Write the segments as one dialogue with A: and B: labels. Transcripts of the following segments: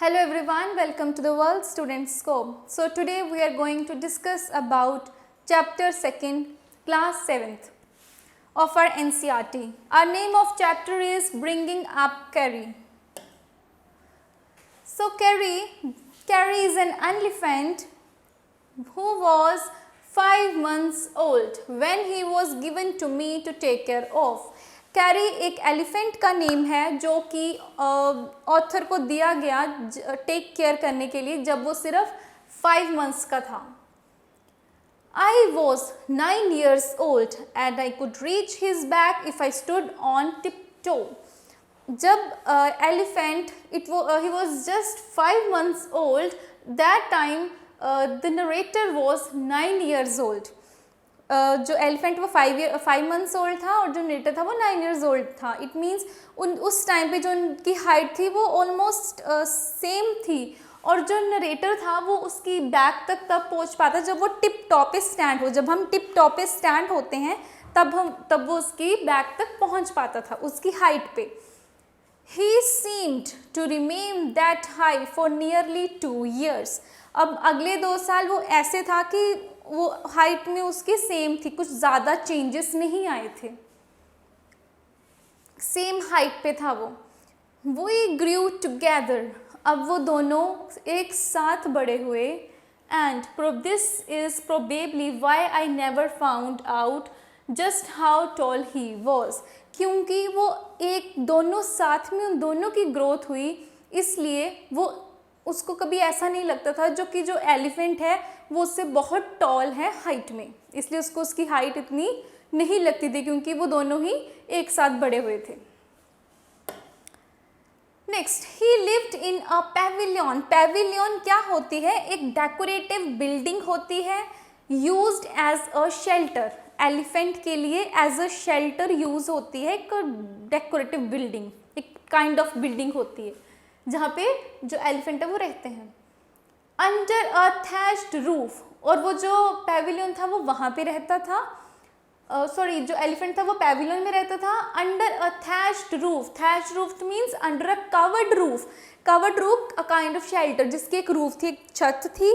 A: Hello everyone, welcome to the World Student Scope. So today we are going to discuss about chapter 2nd, class 7th of our NCERT. Our name of chapter is Bringing Up Carrie. So Carrie is an elephant who was 5 months old when he was given to me to take care of. Carry एक elephant का name है जो कि author को दिया गया take care करने के लिए जब वो सिर्फ 5 मंथ्स का था. I was 9 years old and I could reach his back if I stood on tiptoe. जब elephant he was just 5 months old, that time the narrator was 9 years old. जो एलिफेंट वो 5 मंथ्स ओल्ड था और जो नेटर था वो 9 years old था. It means उस टाइम पे जो उनकी हाइट थी वो ऑलमोस्ट सेम थी और जो नरेटर था वो उसकी बैक तक तब पहुंच पाता जब वो टिप टॉप पे स्टैंड हो. जब हम टिप टॉप पे स्टैंड होते हैं तब वो उसकी बैक तक पहुंच पाता था उसकी हाइट पे. He seemed to remain that high for nearly 2 years. अब अगले 2 साल वो ऐसे था कि वो हाइट में उसकी सेम थी, कुछ ज़्यादा चेंजेस नहीं आए थे, सेम हाइट पे था वो. We grew together. अब वो दोनों एक साथ बड़े हुए. And this is probably why I never found out just how tall he was. क्योंकि वो दोनों साथ में उन दोनों की ग्रोथ हुई, इसलिए वो उसको कभी ऐसा नहीं लगता था जो एलिफेंट है वो उससे बहुत टॉल है हाइट में, इसलिए उसको उसकी हाइट इतनी नहीं लगती थी क्योंकि वो दोनों ही एक साथ बड़े हुए थे. Next, he lived in a pavilion. Pavilion क्या होती है? एक डेकोरेटिव बिल्डिंग होती है used as a shelter. Elephant के लिए एज अ शेल्टर यूज होती है. एक डेकोरेटिव बिल्डिंग, एक काइंड ऑफ बिल्डिंग होती है जहाँ पे जो एलिफेंट है वो रहते हैं. Under a thatched roof. और वो जो पैविलियन था वो वहाँ पे रहता था. जो एलिफेंट था वो पैविलियन में रहता था under a thatched roof. Thatched roof means under a covered roof. Covered roof a kind of shelter, जिसकी एक रूफ थी, एक छत थी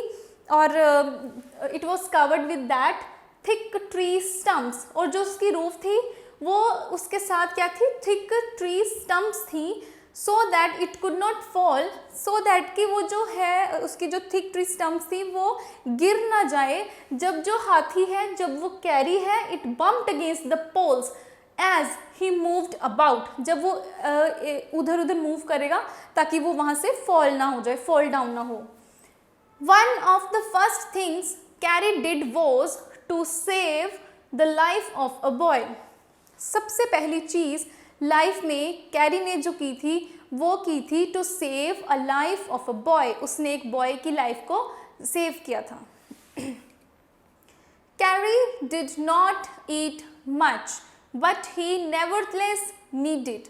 A: और it was covered with that thick tree stumps. और जो उसकी रूफ थी वो उसके साथ क्या थी? थिक ट्री स्टम्प्स थी, so that it could not fall, so that कि वो जो है उसकी जो थिक ट्री स्टम्प्स थी वो गिर ना जाए. जब जो हाथी है, जब वो कैरी है, it bumped against the poles as he moved about. जब वो उधर उधर मूव करेगा ताकि वो वहाँ से फॉल ना हो जाए, फॉल डाउन ना हो. One of the first things Kari did was to save the life of a boy. सबसे पहली चीज़ लाइफ में कैरी ने जो की थी वो की थी to save a life of a boy. उसने एक बॉय की लाइफ को सेव किया था. Kari did not eat much but he nevertheless needed.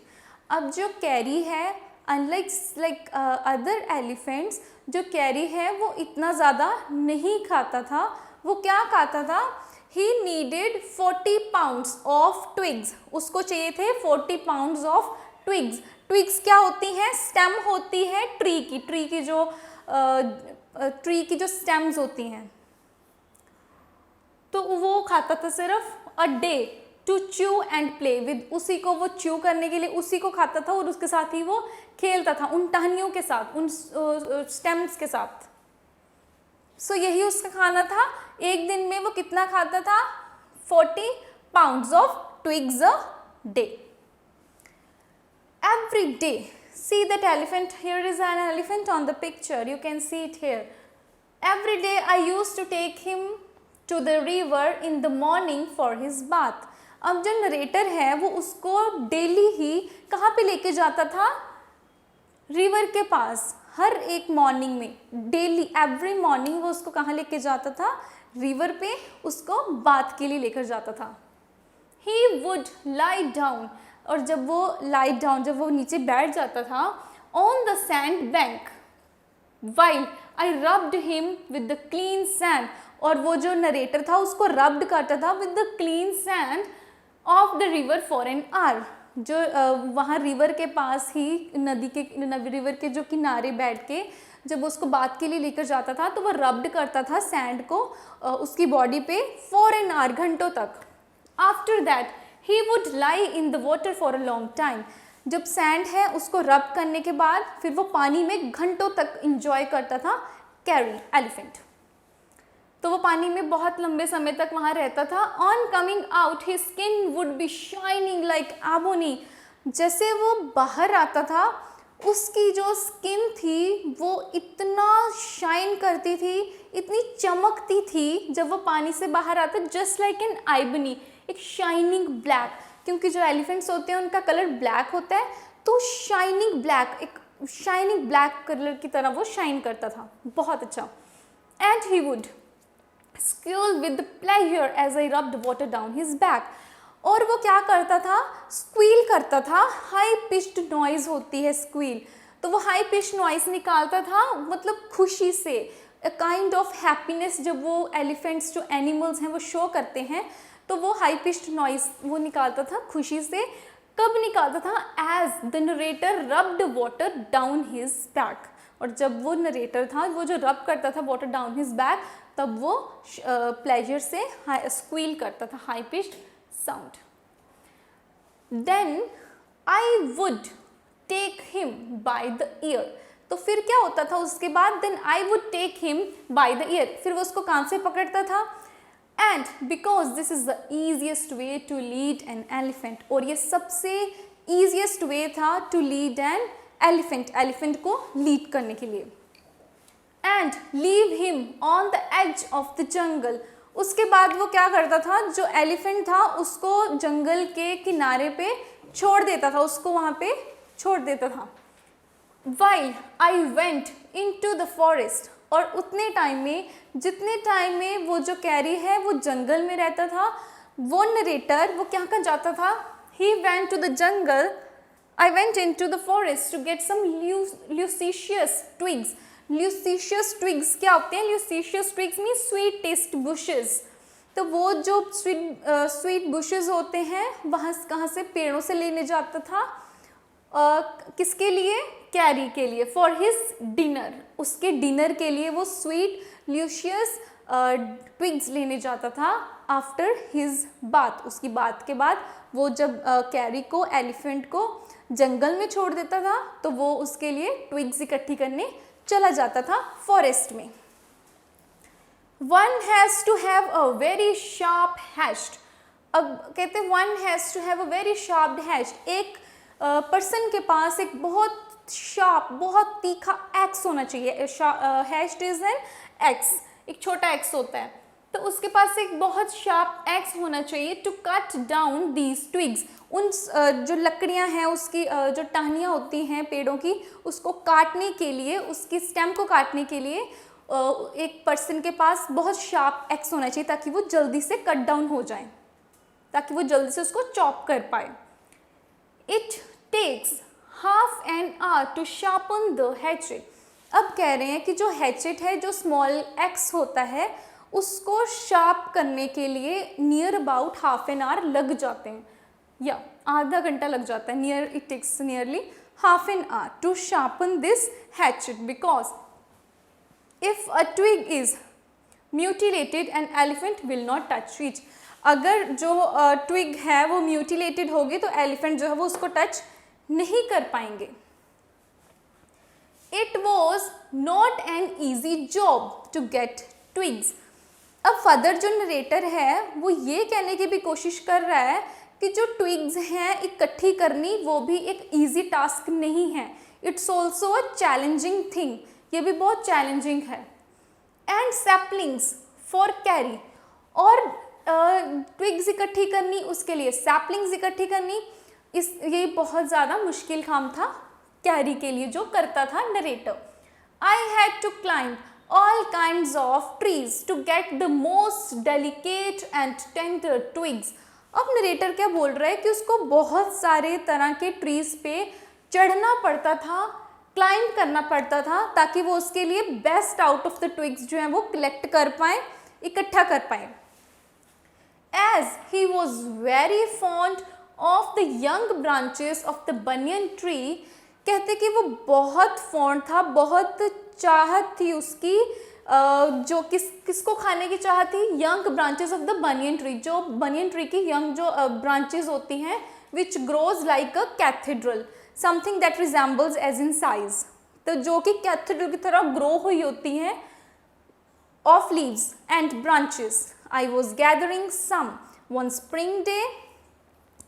A: अब जो कैरी है, अनलाइक अदर एलिफेंट्स, जो कैरी है वो इतना ज़्यादा नहीं खाता था. वो क्या खाता था? He needed 40 pounds of twigs. उसको चाहिए थे 40 pounds of twigs. Twigs क्या होती हैं? स्टेम होती है ट्री की जो स्टेम्स होती हैं. तो वो खाता था सिर्फ a day to chew and play with. उसी को वो च्यू करने के लिए उसी को खाता था और उसके साथ ही वो खेलता था, उन टहनियों के साथ, उन स्टेम्स के साथ. सो यही उसका खाना था. एक दिन में वो कितना खाता था? 40 pounds of twigs a day. Every day. See that elephant? Here is an elephant on the picture. You can see it here. Every day I used to take him to the river in the morning for his bath. अब जो narrator है वो उसको daily ही कहाँ पे लेके जाता था? रिवर के पास. हर एक मॉर्निंग में, डेली एवरी मॉर्निंग वो उसको कहाँ लेके जाता था? रिवर पे उसको बाथ के लिए लेकर जाता था. He would lie down. और जब वो नीचे बैठ जाता था on the sand bank while I rubbed him with the clean sand. और वो जो नरेटर था उसको रब्ड करता था with the clean sand of the river for an hour. जो वहाँ रिवर के पास ही रिवर के जो किनारे बैठ के जब उसको बात के लिए लेकर जाता था तो वो रब्ड करता था सैंड को उसकी बॉडी पे फॉर एन आवर, घंटों तक. After that he would lie in the water for a long time. जब सैंड है उसको रब करने के बाद फिर वो पानी में घंटों तक इंजॉय करता था कैरी एलिफेंट. तो वो पानी में बहुत लंबे समय तक वहाँ रहता था. On coming out his skin would be shining like ebony. जैसे वो बाहर आता था उसकी जो स्किन थी वो इतना शाइन करती थी, इतनी चमकती थी जब वो पानी से बाहर आता, जस्ट लाइक एन आइबनी, एक शाइनिंग ब्लैक. क्योंकि जो एलिफेंट्स होते हैं उनका कलर ब्लैक होता है, तो शाइनिंग ब्लैक, एक शाइनिंग ब्लैक कलर की तरह वो शाइन करता था. बहुत अच्छा. And he would squeal with pleasure as I rubbed water down his back. और वो क्या करता था, स्क्वील करता था. हाई पिच्ड नॉइज होती है स्क्वील, तो वो हाई पिच्ड नॉइज निकालता था, मतलब खुशी से, अ काइंड ऑफ हैप्पीनेस. जब वो एलिफेंट्स जो एनिमल्स हैं वो शो करते हैं तो वो हाई पिच्ड नॉइज वो निकालता था खुशी से. कब निकालता था, as the narrator rubbed water down his back. और जब वो नरेटर था वो जो रब करता था वाटर डाउन हिज बैक, तब वो प्लेजर से स्क्वील करता था, high pitched sound. Then I would take him by the ear. तो फिर क्या होता था उसके बाद, then I would take him by the ear, फिर वो उसको कान से पकड़ता था. And because this is the easiest way to lead an elephant. और ये सबसे ईजिएस्ट वे था to lead an elephant, elephant को लीड करने के लिए. And leave him on the edge of the जंगल. उसके बाद वो क्या करता था, जो एलिफेंट था उसको जंगल के किनारे पे छोड़ देता था, उसको वहाँ पे छोड़ देता था. While I went into the forest. और उतने टाइम में, जितने टाइम में वो जो कैरी है वो जंगल में रहता था, वो नरेटर वो क्या कर जाता था, he went to the jungle, I went into the forest to get some luscious twigs. Luscious twigs क्या होते हैं, luscious twigs mean sweet taste bushes. तो वो जो स्वीट बुशेस होते हैं वहाँ कहाँ से, पेड़ों से लेने जाता था. किसके लिए, कैरी के लिए, फॉर हिज डिनर, उसके डिनर के लिए वो स्वीट ल्यूशियस ट्विग्स लेने जाता था. आफ्टर हिज बाथ, उसकी बात के बाद वो जब कैरी को, एलिफेंट को जंगल में छोड़ देता था तो वो उसके लिए ट्विग्स इकट्ठी करने चला जाता था फॉरेस्ट में. One has to have a very sharp hatchet. अब कहते हैं one has to have a very sharp hatchet. एक पर्सन के पास एक बहुत शार्प, बहुत तीखा एक्स होना चाहिए. हैश्ड इज एन एक्स, एक छोटा एक्स होता है, तो उसके पास एक बहुत शार्प एक्स होना चाहिए to cut down these twigs. उन जो लकड़ियां हैं उसकी जो टहनियाँ होती हैं पेड़ों की, उसको काटने के लिए, उसकी स्टेम को काटने के लिए एक पर्सन के पास बहुत शार्प एक्स होना चाहिए ताकि वो जल्दी से कट डाउन हो जाए, ताकि वो जल्दी से उसको चॉप कर पाए. It takes half an hour to sharpen the hatchet. अब कह रहे हैं कि जो हैचेट है, जो स्मॉल एक्स होता है, उसको शार्प करने के लिए near about half an hour लग जाते हैं, या आधा घंटा लग जाता है. It takes nearly half an hour to sharpen this hatchet, because if a twig is mutilated an elephant will not touch it. अगर जो ट्विग है वो म्यूटिलेटेड होगी तो एलिफेंट जो है वो उसको टच नहीं कर पाएंगे. It was not an easy job to get twigs. अब फर्दर जो नरेटर है वो ये कहने की भी कोशिश कर रहा है कि जो ट्विग्स हैं इकट्ठी करनी वो भी एक ईजी टास्क नहीं है. It's also a challenging thing, ये भी बहुत चैलेंजिंग है. And saplings for carry. और ट्विग्स इकट्ठी करनी, उसके लिए सैपलिंग्स इकट्ठी करनी, ये बहुत ज़्यादा मुश्किल काम था कैरी के लिए जो करता था narrator. I had to climb all kinds of trees to get the most delicate and tender twigs. अब नरेटर क्या बोल रहा है कि उसको बहुत सारे तरह के ट्रीज पे चढ़ना पड़ता था, क्लाइंब करना पड़ता था, ताकि वो उसके लिए best out of the twigs जो है वो कलेक्ट कर पाए, इकट्ठा कर पाए. As he was very fond of the young branches of the banyan tree, कहते कि वो बहुत फॉन्ड था, बहुत चाहत थी उसकी, जो किसको खाने की चाहत थी, young branches of the banyan tree, जो बनियन ट्री की यंग जो ब्रांचेस होती हैं, which grows like a cathedral, something that resembles as in size, तो जो कि कैथेड्रल की तरह ग्रो हुई होती हैं, of leaves and branches. I was gathering some one spring day,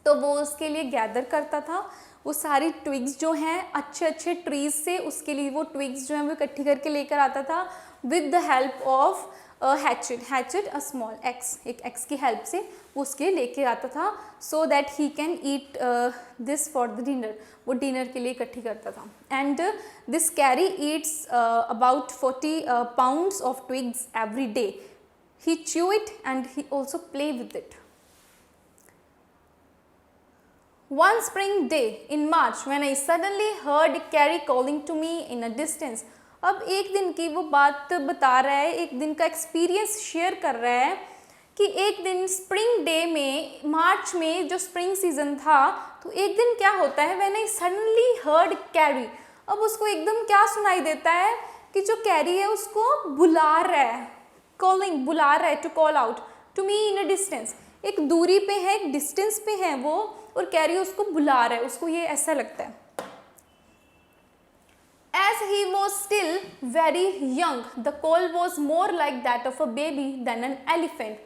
A: तो वो उसके लिए गैदर करता था, वो सारी ट्विग्स जो हैं अच्छे अच्छे ट्रीज से, उसके लिए वो ट्विग्स जो हैं वो इकट्ठी करके लेकर आता था, with the help of hatchet, hatchet a small x, एक एक्स की हेल्प से वो उसके लेके आता था, so that he can eat this for the dinner, वो डिनर के लिए इकट्ठी करता था। And this carry Yeats about 40 pounds of twigs every day, he chew it and he also play with it. One spring day in March when I suddenly heard Carrie calling to me in a distance. अब एक दिन की वो बात बता रहा है, एक दिन का एक्सपीरियंस शेयर कर रहा है कि एक दिन स्प्रिंग डे में, मार्च में जो स्प्रिंग सीजन था, तो एक दिन क्या होता है, when I suddenly heard carry, अब उसको एकदम क्या सुनाई देता है कि जो कैरी है उसको बुला रहा है, कॉलिंग, बुला रहा है, to call out to me in a distance, एक दूरी पे है, एक डिस्टेंस पे है वो, और कैरी उसको बुला रहा है, उसको ये ऐसा लगता है। As he was still very young, the call was more like that of a baby than an elephant.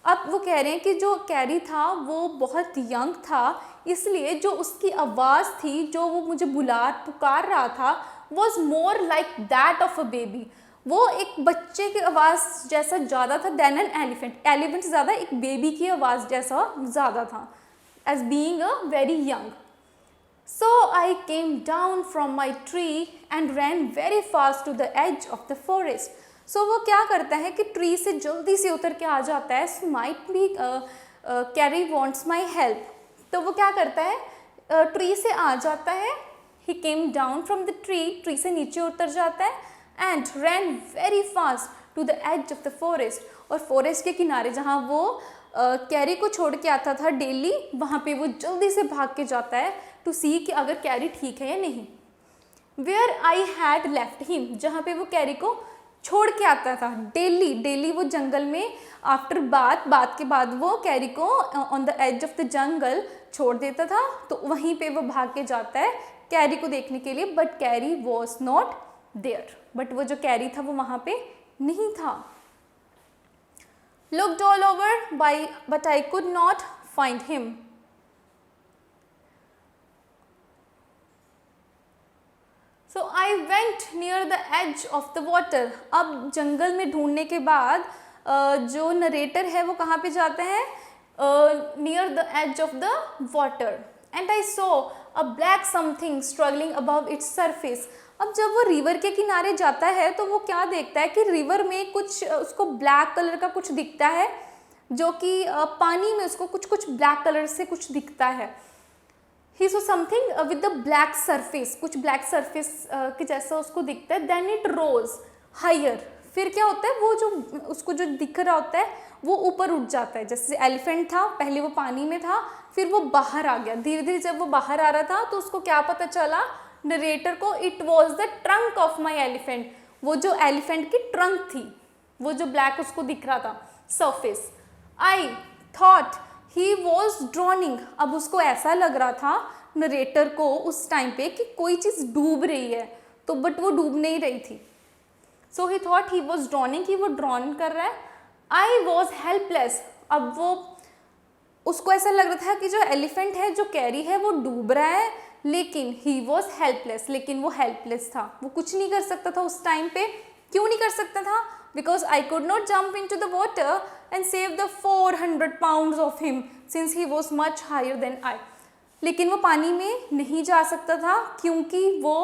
A: अब वो कह रहे हैं कि जो कैरी था वो बहुत यंग था, इसलिए जो उसकी आवाज़ थी, जो वो मुझे पुकार रहा था, was more like that of a baby. वो एक बच्चे की आवाज़ जैसा ज़्यादा था, than an elephant. एलिफेंट से ज़्यादा एक बेबी की आवाज़ जैसा ज़्यादा था, as being a very young. So I came down from my tree and ran very fast to the edge of the forest. So वो क्या करता है कि ट्री से जल्दी से उतर के आ जाता है, so might be Carrie wants my help. तो वो क्या करता है, ट्री से आ जाता है, he came down from the tree, tree से नीचे उतर जाता है, and ran very fast to the edge of the forest. और फॉरेस्ट के किनारे जहाँ वो कैरी को छोड़ के आता था डेली, वहाँ पे वो जल्दी से भाग के जाता है टू सी कि अगर कैरी ठीक है या नहीं। Where I had left him, जहाँ पे वो कैरी को छोड़ के आता था डेली वो जंगल में, आफ्टर बात के बाद वो कैरी को on the edge of the jungle छोड़ देता था, तो वहीं पे वो भाग के जाता है कैरी को देखने के लिए, but Kari was not there, but वो जो कैरी था वो वहाँ पे नहीं था। Looked all over but I could not find him. So I went near the edge of the water. अब जंगल में ढूंढने के बाद जो नरेटर है वो कहाँ पे जाते हैं, near the edge of the water, and I saw a black something struggling above its surface. अब जब वो रिवर के किनारे जाता है तो वो क्या देखता है कि रिवर में कुछ उसको ब्लैक कलर का कुछ दिखता है, जो कि पानी में उसको कुछ ब्लैक कलर से कुछ दिखता है। He saw something with the black surface, कुछ ब्लैक सरफेस के जैसा उसको दिखता है। Then it rose higher. फिर क्या होता है, वो जो उसको जो दिख रहा होता है वो ऊपर उठ जाता है, जैसे एलिफेंट था, पहले वो पानी में था, फिर वो बाहर आ गया। धीरे धीरे जब वो बाहर आ रहा था तो उसको क्या पता चला नरेटर को, it was the trunk of my elephant, वो जो एलिफेंट की ट्रंक थी, वो जो ब्लैक उसको दिख रहा था surface. I thought he was drowning, अब उसको ऐसा लग रहा था नरेटर को उस टाइम पे कि कोई चीज़ डूब रही है, तो बट वो डूब नहीं रही थी। So he thought he was drowning, कि वो ड्रॉन कर रहा है। आई वॉज हेल्पलेस, अब वो उसको ऐसा लग रहा था कि जो एलिफेंट है, जो कैरी है, वो डूब रहा है, लेकिन ही वॉज हेल्पलेस, लेकिन वो हेल्पलेस था, वो कुछ नहीं कर सकता था उस टाइम पे। क्यों नहीं कर सकता था? Because I could not jump in to the water and save the 400 pounds of him since he was much higher than I. लेकिन वो पानी में नहीं जा सकता था क्योंकि वो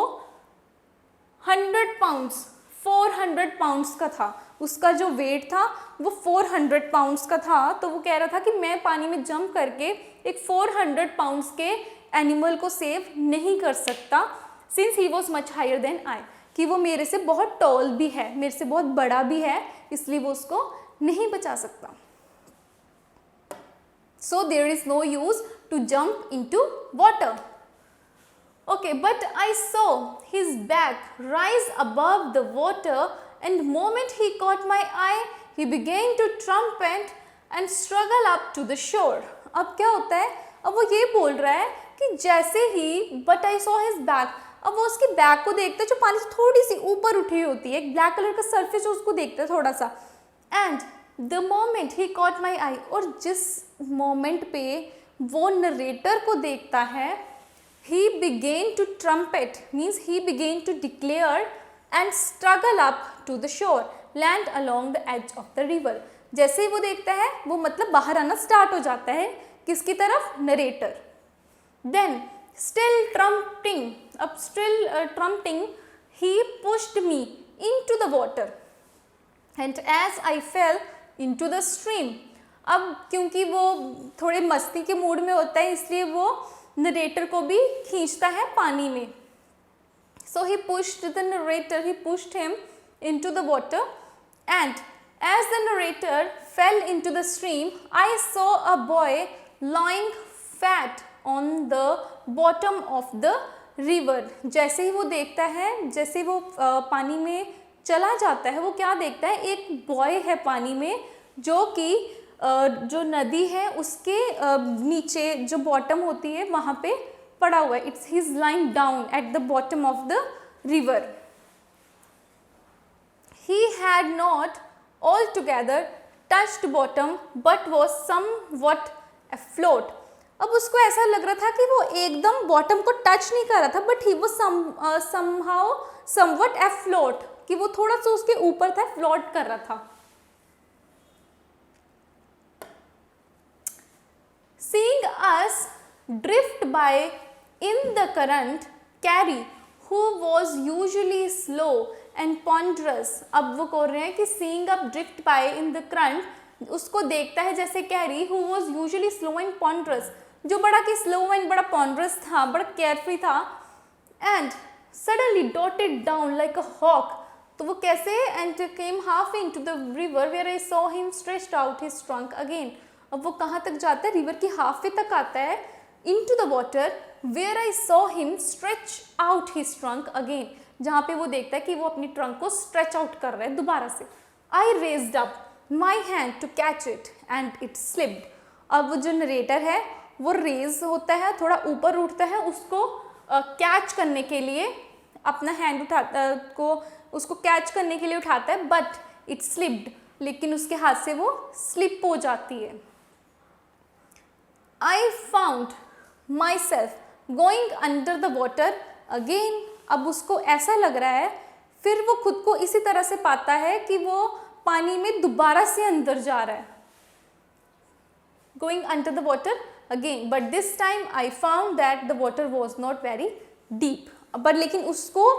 A: 100 pounds 400 pounds का था, उसका जो वेट था वो 400 pounds का था। तो वो कह रहा था कि मैं पानी में जंप करके एक 400 pounds के एनिमल को सेव नहीं कर सकता, since he was much higher than I, कि वो मेरे से बहुत टॉल भी है, मेरे से बहुत बड़ा भी है, इसलिए वो उसको नहीं बचा सकता। So there is no use to jump into water. Okay, but I saw his back rise above the water, and the moment he caught my eye, he began to trumpet and struggle up to the shore. अब क्या होता है, अब वो ये बोल रहा है कि जैसे ही but I saw his back, अब वो उसके बैक को देखता है जो पानी से थोड़ी सी ऊपर उठी होती है, एक ब्लैक कलर का सरफेस उसको देखता है थोड़ा सा. And the moment he caught my eye, और जिस मोमेंट पे वो नरेटर को देखता है, he began to trumpet, means he began to declare and struggle up to the shore, land along the edge of the river. जैसे ही वो देखता है वो मतलब बाहर आना स्टार्ट हो जाता है, किसकी तरफ, नरेटर. Then still trumpeting, अब still trumpeting, he pushed me into the water and as I fell into the stream. अब क्योंकि वो थोड़े मस्ती के मूड में होता है इसलिए वो नरेटर को भी खींचता है पानी में. So he pushed the narrator, he pushed him into the water, and as the narrator fell into the stream, I saw a boy lying flat on the bottom of the river. जैसे ही वो देखता है, जैसे वो पानी में चला जाता है, वो क्या देखता है, एक बॉय है पानी में जो कि जो नदी है उसके नीचे जो बॉटम होती है वहाँ पे पड़ा हुआ है. It's he is lying down at the bottom of the river. He had not all together touched bottom but was somewhat afloat. अब उसको ऐसा लग रहा था कि वो एकदम बॉटम को टच नहीं कर रहा था, बट ही वो समहाउ समवट अफ्लोट, कि वो थोड़ा सा उसके ऊपर था, फ्लोट कर रहा था. Seeing us drift by in the current, Carrie, who was usually slow and ponderous, अब वो कह रहे हैं कि seeing up drift by in the current, उसको देखता है जैसे carry, who was usually slow and ponderous, जो बड़ा कि slow and बड़ा ponderous था, बड़ा carefree था, and suddenly darted down like a hawk. तो वो कैसे, and came half into the river where I saw him stretched out his trunk again. अब वो कहाँ तक जाता है, रिवर की हाफ वे तक आता है, into the water where I saw him stretch out his trunk again, जहाँ पे वो देखता है कि वो अपनी ट्रंक को stretch out कर रहा है दोबारा से. I raised up my hand to catch it and it slipped. अब वो जो नरेटर है वो रेज होता है, थोड़ा ऊपर उठता है, उसको कैच करने के लिए अपना हैंड उठाता को उसको कैच करने के लिए उठाता है, बट इट स्लिप्ड, लेकिन उसके हाथ से वो स्लिप हो जाती है. I found myself going under the water again. अब उसको ऐसा लग रहा है, फिर वो खुद को इसी तरह से पाता है कि वो पानी में दोबारा से अंदर जा रहा है. Going under the water again, but this time I found that the water was not very deep. पर लेकिन उसको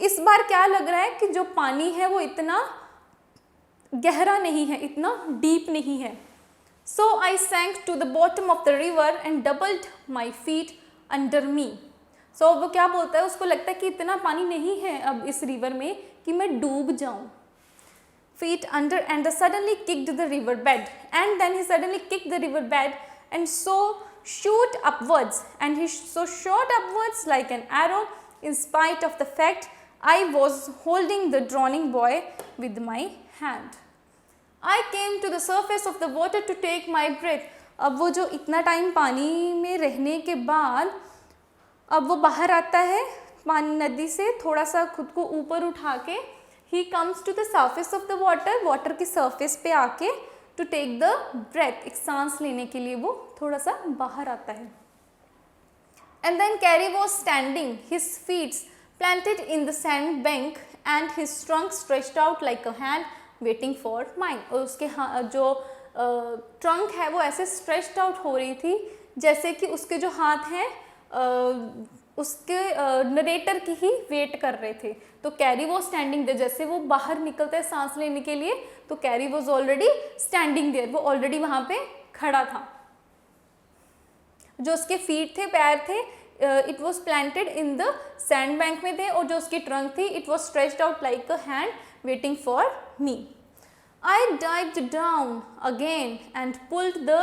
A: इस बार क्या लग रहा है कि जो पानी है वो इतना गहरा नहीं है, इतना डीप नहीं है. So I sank to the bottom of the river and doubled my feet under me. So वो क्या बोलता है, उसको लगता है कि इतना पानी नहीं है अब इस रिवर में कि मैं डूब जाऊं. Feet under, and suddenly kicked the river bed, and then he suddenly kicked the river bed and so shoot upwards, and he so shot upwards like an arrow, in spite of the fact I was holding the drowning boy with my hand. I came to the surface of the water to take my breath. अब वो जो इतना time पानी में रहने के बाद अब वो बाहर आता है पानी नदी से, थोड़ा सा खुद को ऊपर उठा के he comes to the surface of the water, water की सरफेस पे आके to take the breath, एक सांस लेने के लिए वो थोड़ा सा बाहर आता है. And then Carrie was standing, his feet planted in the sand bank and his trunk stretched out like a hand waiting for mine. और उसके जो ट्रंक है वो ऐसे स्ट्रेच्ड आउट हो रही थी जैसे कि उसके जो हाथ हैं उसके नरेटर की ही वेट कर रहे थे. तो कैरी वो स्टैंडिंग देयर, जैसे वो बाहर निकलता है सांस लेने के लिए तो Kari was already standing there, वो ऑलरेडी वहाँ पे खड़ा था. जो उसके फीट थे, पैर थे, it was planted in the sand bank में थे, और जो उसकी ट्रंक थी it was stretched out like a hand waiting for me. I dived down again and pulled the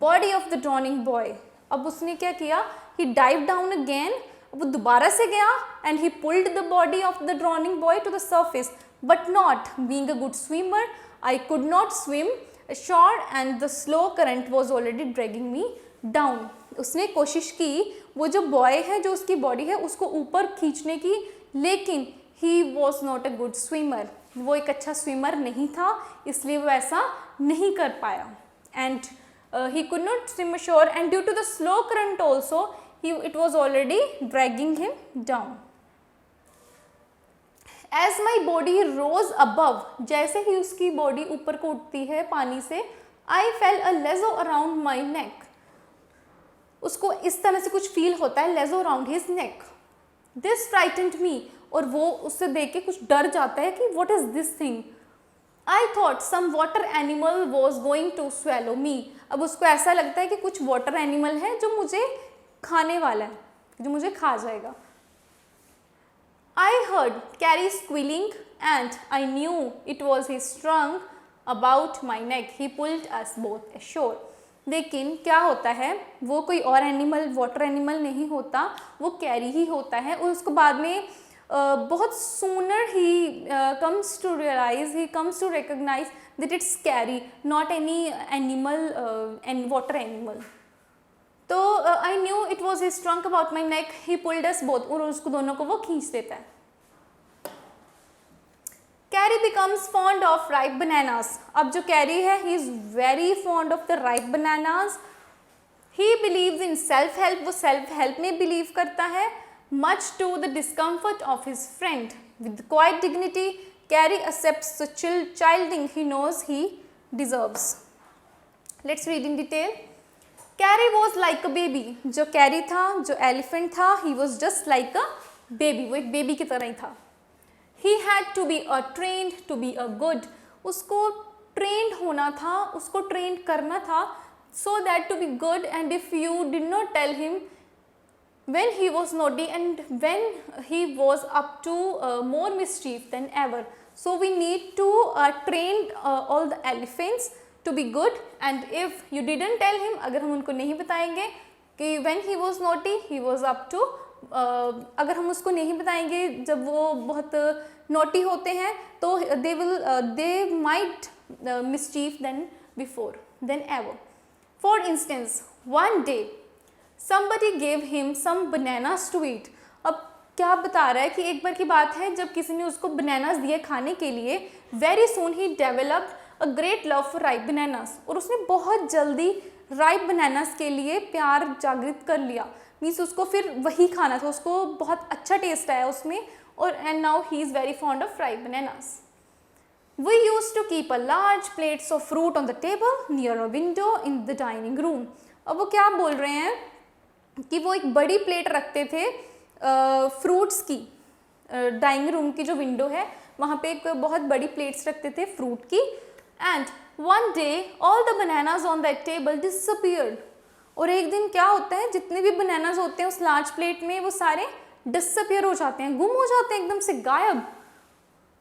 A: body of the drowning boy अब उसने क्या किया, ही डाइव डाउन अगेन, वो दोबारा से गया and he pulled the body of the drowning boy to the surface, but not being a good swimmer I could not swim ashore and the slow current was already dragging me down. उसने कोशिश की वो जो boy है, जो उसकी body है, उसको ऊपर खींचने की, लेकिन he was not a good swimmer, वो एक अच्छा स्विमर नहीं था, इसलिए वो ऐसा नहीं कर पाया. And he could not swim ashore and due to the slow current also it was already dragging him down. As my body rose above, जैसे ही उसकी बॉडी ऊपर को उठती है पानी से, I felt a lasso around my neck. उसको इस तरह से कुछ फील होता है, lasso around his neck. This frightened me, और वो उससे देख के कुछ डर जाता है कि what is this thing? I thought some water animal was going to swallow me. अब उसको ऐसा लगता है कि कुछ water animal है जो मुझे खाने वाला है, जो मुझे खा जाएगा. I heard Carrie squealing and I knew it was his trunk about my neck. He pulled us both ashore. लेकिन क्या होता है, वो कोई और एनिमल, वाटर एनिमल नहीं होता, वो कैरी ही होता है. और उसको बाद में बहुत sooner he comes to realize, he comes to recognize that it's Carrie, not any animal and water animal. तो I knew it was his trunk about my neck. He pulled us both, और उसको दोनों को वो खींच देता है. Carrie becomes fond of ripe bananas. अब जो कैरी है, he is very fond of the ripe bananas. He believes in self help, वो self help में believe करता है. Much to the discomfort of his friend, with quiet dignity, Carrie accepts the childing he knows he deserves. Let's read in detail. Carrie was like a baby. जो carry था, जो elephant था, he was just like a baby. वो एक baby की तरह ही था. He had to be trained to be a good. उसको trained होना था, उसको trained करना था, so that to be good. And if you did not tell him when he was naughty and when he was up to more mischief than ever. So we need to train all the elephants to be good. And if you didn't tell him, अगर हम उनको नहीं बताएंगे कि when he was naughty, he was up to अगर हम उसको नहीं बताएंगे जब वो बहुत नोटी होते हैं, तो they might mischief than ever. For instance, one day somebody gave him some bananas to eat. अब क्या बता रहा है कि एक बार की बात है जब किसी ने उसको बनानास दिए खाने के लिए. Very soon he developed a great love for ripe bananas. और उसने बहुत जल्दी राइप बनानास के लिए प्यार जागृत कर लिया. मीन्स उसको फिर वही खाना था, उसको बहुत अच्छा टेस्ट आया उसमें, और and now he is very fond of ripe bananas. We used to keep a large plates of fruit on the table near a window in the dining room. अब वो क्या बोल रहे हैं कि वो एक बड़ी प्लेट रखते थे फ्रूट्स की, डाइनिंग रूम की जो विंडो है वहाँ पे एक बहुत बड़ी प्लेट्स रखते थे फ्रूट की. And one day all the bananas on that table disappeared. और एक दिन क्या होता है, जितने भी बनानास होते हैं उस लार्ज प्लेट में वो सारे डिसअपीयर हो जाते हैं, गुम हो जाते हैं, एकदम से गायब.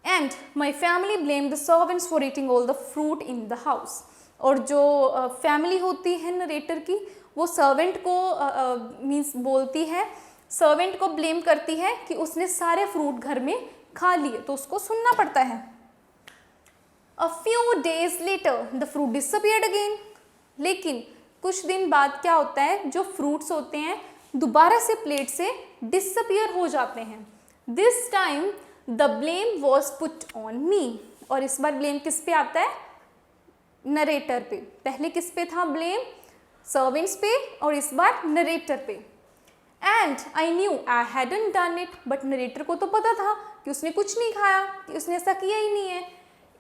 A: And my family blame the servants for eating all the fruit in the house. और जो फैमिली होती है नरेटर की, वो सर्वेंट को मीन्स बोलती है, सर्वेंट को ब्लेम करती है कि उसने सारे फ्रूट घर में खा लिए, तो उसको सुनना पड़ता है. A few days later the fruit disappeared again. लेकिन कुछ दिन बाद क्या होता है, जो फ्रूट्स होते हैं दोबारा से प्लेट से डिसअपीयर हो जाते हैं. This time the blame was put on me. और इस बार ब्लेम किस पे आता है, नरेटर पे. पहले किस पे था ब्लेम, सर्वेंट्स पे, और इस बार नरेटर पे. And I knew I hadn't done it. But narrator को तो पता था कि उसने कुछ नहीं खाया, कि उसने ऐसा किया ही नहीं है.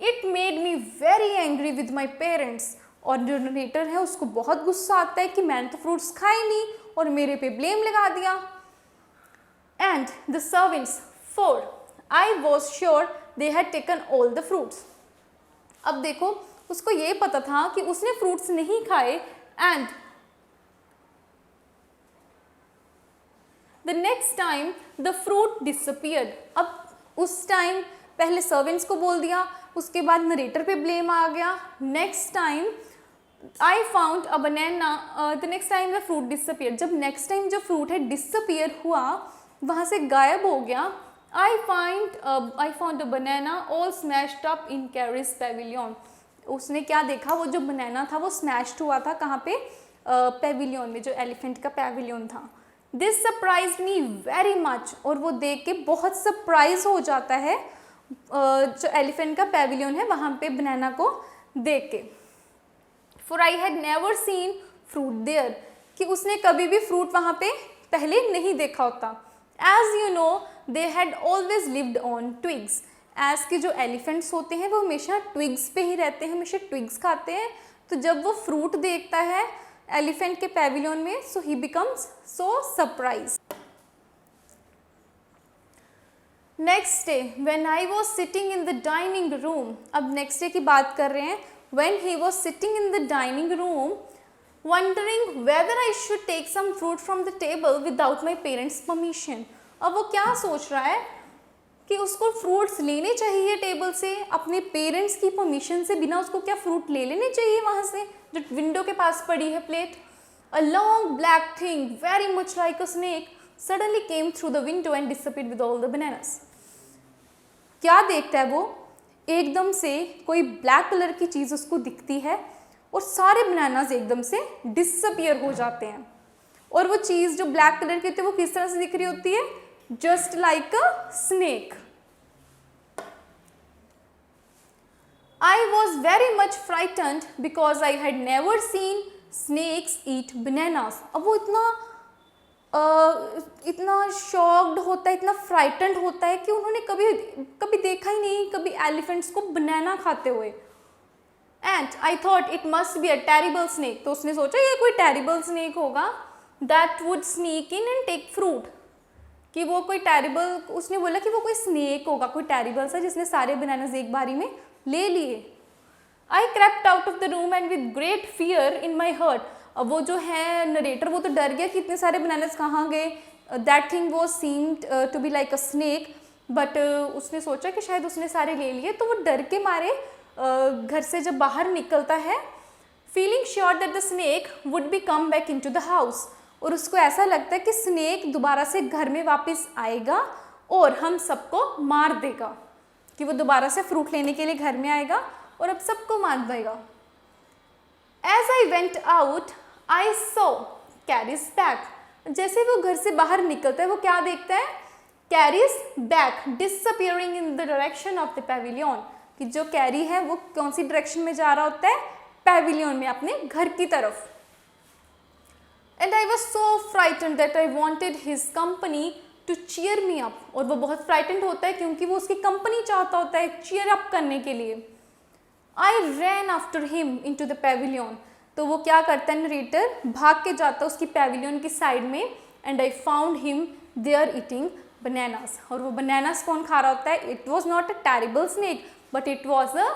A: It made me very angry with my parents. और जो नरेटर है उसको बहुत गुस्सा आता है कि मैंने तो फ्रूट्स खाए नहीं और मेरे पे ब्लेम लगा दिया. And the servants, for I was sure they had taken all the fruits. अब देखो, उसको ये पता था कि उसने फ्रूट्स नहीं खाए. And the next time the fruit disappeared. अब उस टाइम पहले सर्वेंट्स को बोल दिया, उसके बाद नरेटर पे ब्लेम आ गया. Next time I found a banana the next time the fruit disappear, जब नेक्स्ट टाइम जो फ्रूट है डिसअपियर हुआ, वहाँ से गायब हो गया, I found a banana all smashed up in carries Pavilion. उसने क्या देखा, वो जो बनाना था वो स्मैश्ड हुआ था कहाँ पे, पेविलियन में, जो एलिफेंट का पेविलियन था। This surprise me very much, और वो देख के बहुत सरप्राइज हो जाता है जो एलिफेंट का पेविलियन है वहाँ पे बनाना को देख के। For I had never seen fruit there, कि उसने कभी भी फ्रूट वहाँ पे पहले नहीं देखा होता। As you know they had always lived on twigs, as के जो एलिफेंट्स होते हैं वो हमेशा ट्विग्स पे ही रहते हैं, हमेशा ट्विग्स खाते हैं। तो जब वो फ्रूट देखता है एलिफेंट के पेविलियन में, so he becomes so surprise. Next day when I was sitting in the dining room, अब नेक्स्ट डे की बात कर रहे हैं, when he was sitting in the dining room wondering whether I should take some fruit from the table without my parents permission. अब वो क्या सोच रहा है कि उसको फ्रूट्स लेने चाहिए टेबल से, अपने पेरेंट्स की परमिशन से बिना उसको क्या फ्रूट ले लेने चाहिए वहाँ से जो विंडो के पास पड़ी है plate. A long black thing very much like a snake suddenly came through the window and disappeared with all the bananas. क्या देखता है वो, एकदम से कोई ब्लैक कलर की चीज़ उसको दिखती है और सारे बनानास एकदम से डिसअपीयर हो जाते हैं। और वो चीज़ जो ब्लैक कलर की होती है वो किस तरह से दिख रही होती है, just like a snake. I was very much frightened because I had never seen snakes eat bananas. अब वो इतना शॉक्ड होता है, इतना फ्राइटन्ड होता है कि उन्होंने कभी देखा ही नहीं कभी एलिफेंट्स को बनाना खाते हुए। And I thought it must be a terrible snake, तो उसने सोचा ये कोई टेरिबल स्नेक होगा that would sneak in and take fruit, कि वो कोई टेरिबल, उसने बोला कि वो कोई स्नेक होगा, कोई टेरिबल सा जिसने सारे बनानास एक बारी में ले लिए। I crept out of the room and with great fear in my heart. अब वो जो है नरेटर वो तो डर गया कि इतने सारे बनानास कहाँ गए, that thing was seemed to be like a snake, but उसने सोचा कि शायद उसने सारे ले लिए, तो वो डर के मारे घर से जब बाहर निकलता है, feeling sure that the snake would be come back in to the house, और उसको ऐसा लगता है कि स्नेक दोबारा से घर में वापस आएगा और हम सबको मार देगा, कि वो दोबारा से फ्रूट लेने के लिए घर में आएगा और अब सबको मार देगा। As I went out I saw Kari's bag, जैसे वो घर से बाहर निकलता है वो क्या देखता है, carries bag disappearing in the direction of the Pavilion, कि जो कैरी है वो कौन सी डायरेक्शन में जा रहा होता है, पेविलियन में, अपने घर की तरफ। And I was so frightened that I wanted his company to cheer me up, और वो बहुत फ्राइटेंड होता है क्योंकि वो उसकी कंपनी चाहता होता है चीयर अप करने के लिए। I ran after him in to the pavilion, तो वो क्या करता है नरेटर, भाग के जाता है उसकी पेविलियन की साइड में, and I found him there eating bananas, और वो बनानास कौन खा रहा होता है, it was not a terrible snake but it was a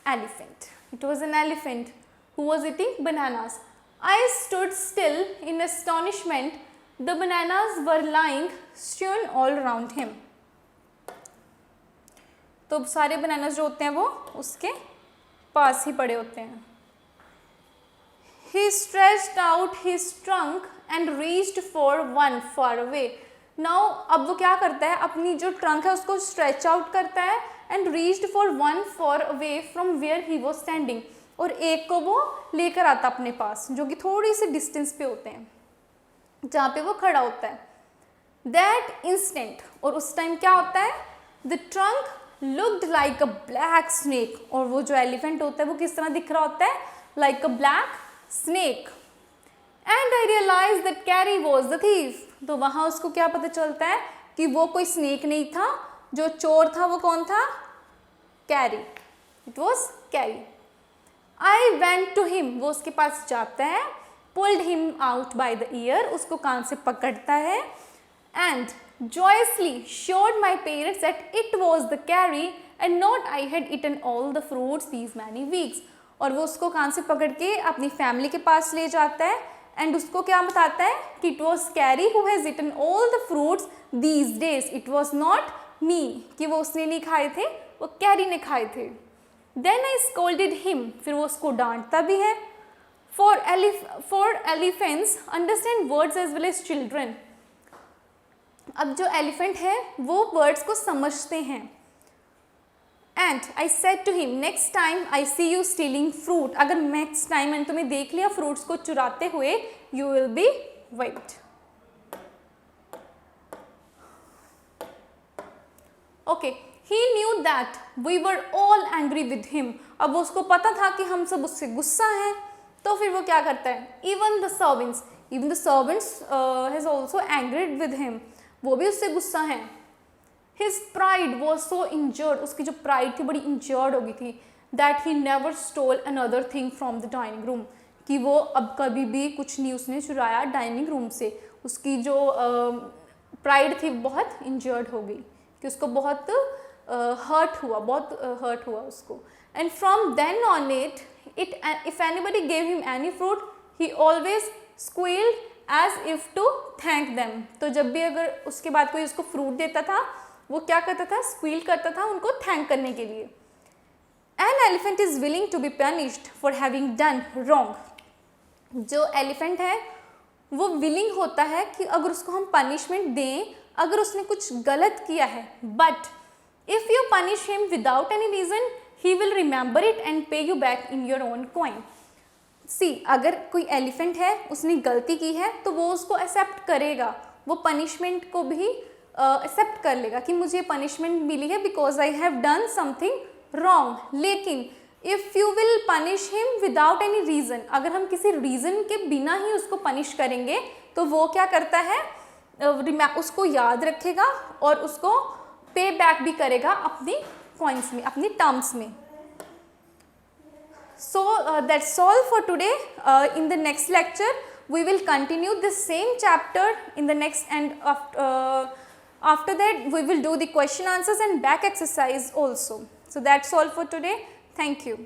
A: elephant, it was an elephant who was eating bananas. I stood still in astonishment. The bananas were lying strewn all around him. तो सारे bananas जो होते हैं वो उसके पास ही पड़े होते हैं। He stretched out his trunk and reached for one far away. Now अब वो क्या करता है, अपनी जो ट्रंक है उसको स्ट्रेच आउट करता है and reached for one far away from where he was standing. और एक को वो लेकर आता अपने पास, जो कि थोड़ी सी डिस्टेंस पे होते हैं जहाँ पे वो खड़ा होता है। दैट इंस्टेंट, और उस टाइम क्या होता है, the trunk looked like a black snake, और वो जो एलिफेंट होता है वो किस तरह दिख रहा होता है, like a black snake. And I realize that Kari was the thief, तो वहाँ उसको क्या पता चलता है कि वो कोई स्नेक नहीं था, जो चोर था वो कौन था, carry, it was carry. I went to him, वो उसके पास जाता है, pulled him out by the ear, उसको कान से पकड़ता है, and joyously showed my parents that it was the carry and not I had eaten all the fruits these many weeks. और वो उसको कान से पकड़ के अपनी फैमिली के पास ले जाता है एंड उसको क्या बताता है कि it was Carrie who has eaten all the fruits these days, it was not me, कि वो उसने नहीं खाए थे, वो कैरी ने खाए थे। Then I scolded him, फिर वो उसको डांटता भी है, for elephants understand words as well as children. अब जो एलिफेंट है वो वर्ड्स को समझते हैं. And I said to him, next time I see you stealing fruit, अगर next time मैंने तुम्हें देख लिया फ्रूट्स को चुराते हुए, you will be whipped. Okay, he knew that we were all angry with him. अब उसको पता था कि हम सब उससे गुस्सा हैं, तो फिर वो क्या करता है? Even the servants has also angered with him. वो भी उससे गुस्सा हैं. His pride was so injured, उसकी जो pride थी बड़ी injured हो गई थी, that he never stole another thing from the dining room, कि वो अब कभी भी कुछ नहीं उसने चुराया डाइनिंग रूम से. उसकी जो pride थी बहुत injured हो गई, कि उसको बहुत hurt हुआ उसको. And from then on if anybody gave him any fruit, he always squealed as if to thank them. तो जब भी अगर उसके बाद कोई उसको फ्रूट देता था, वो क्या करता था? स्क्वील करता था उनको थैंक करने के लिए. An elephant is willing to be punished for having done wrong. जो एलिफेंट है वो विलिंग होता है कि अगर उसको हम पनिशमेंट दें अगर उसने कुछ गलत किया है. But if you punish him without any reason he will remember it and pay you back in your own coin. See, अगर कोई एलिफेंट है उसने गलती की है तो वो उसको एक्सेप्ट करेगा, वो पनिशमेंट को भी एक्सेप्ट कर लेगा कि मुझे पनिशमेंट मिली है because I have done something wrong. लेकिन if you will punish him without any reason, अगर हम किसी रीज़न के बिना ही उसको पनिश करेंगे तो वो क्या करता है? उसको याद रखेगा और उसको पे बैक भी करेगा अपनी कॉइन्स में, अपनी टर्म्स में. So that's all for today. In the next lecture we will continue this same chapter in the next, and after that we will do the question answers and back exercise also. So that's all for today. Thank you.